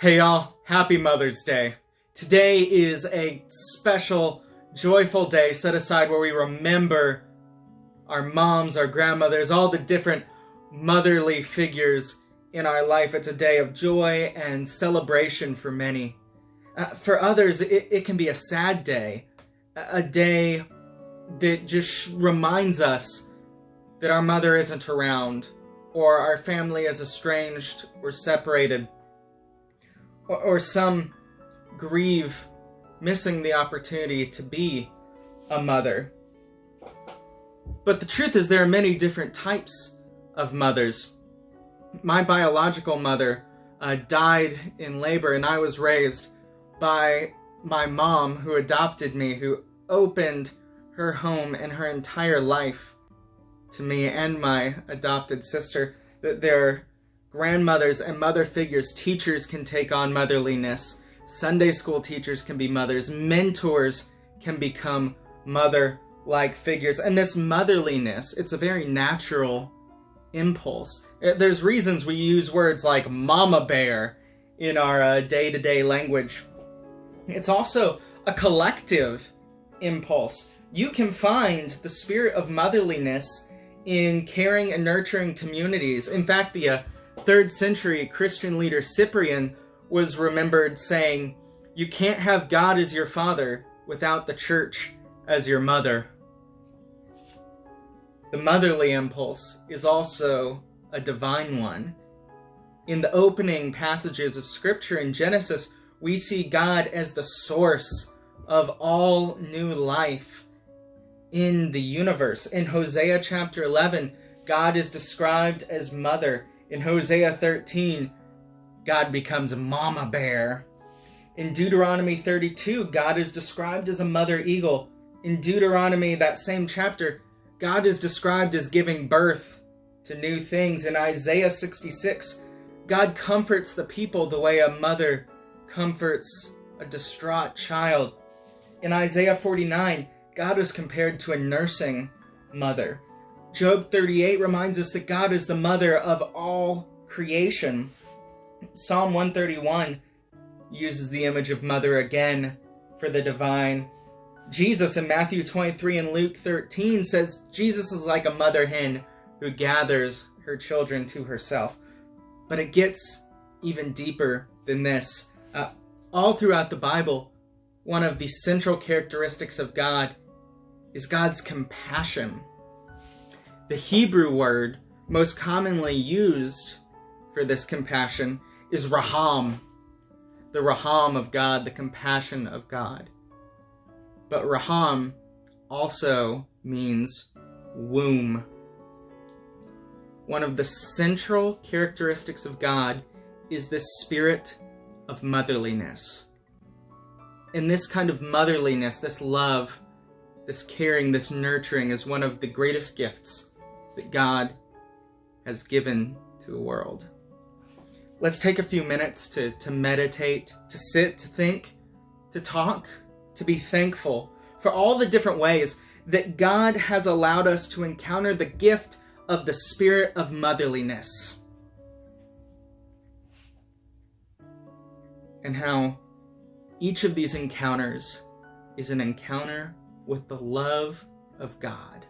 Hey y'all, happy Mother's Day. Today is a special, joyful day set aside where we remember our moms, our grandmothers, all the different motherly figures in our life. It's a day of joy and celebration for many. For others, it can be a sad day, a day that just reminds us that our mother isn't around, or our family is estranged or separated, or some grieve missing the opportunity to be a mother. But the truth is there are many different types of mothers. My biological mother died in labor, and I was raised by my mom, who adopted me, who opened her home and her entire life to me and my adopted sister. That there are grandmothers and mother figures. Teachers can take on motherliness. Sunday school teachers can be mothers. Mentors can become mother-like figures. And this motherliness, it's a very natural impulse. There's reasons we use words like mama bear in our day-to-day language. It's also a collective impulse. You can find the spirit of motherliness in caring and nurturing communities. In fact, the 3rd century Christian leader Cyprian was remembered saying, "You can't have God as your father without the church as your mother." The motherly impulse is also a divine one. In the opening passages of Scripture in Genesis, we see God as the source of all new life in the universe. In Hosea chapter 11, God is described as mother. In Hosea 13, God becomes a mama bear. In Deuteronomy 32, God is described as a mother eagle. In Deuteronomy, that same chapter, God is described as giving birth to new things. In Isaiah 66, God comforts the people the way a mother comforts a distraught child. In Isaiah 49, God is compared to a nursing mother. Job 38 reminds us that God is the mother of all creation. Psalm 131 uses the image of mother again for the divine. Jesus in Matthew 23 and Luke 13 says Jesus is like a mother hen who gathers her children to herself. But it gets even deeper than this. All throughout the Bible, one of the central characteristics of God is God's compassion. The Hebrew word most commonly used for this compassion is raham. The raham of God, the compassion of God. But raham also means womb. One of the central characteristics of God is this spirit of motherliness. And this kind of motherliness, this love, this caring, this nurturing is one of the greatest gifts that God has given to the world. Let's take a few minutes to meditate, to sit, to think, to talk, to be thankful for all the different ways that God has allowed us to encounter the gift of the spirit of motherliness. And how each of these encounters is an encounter with the love of God.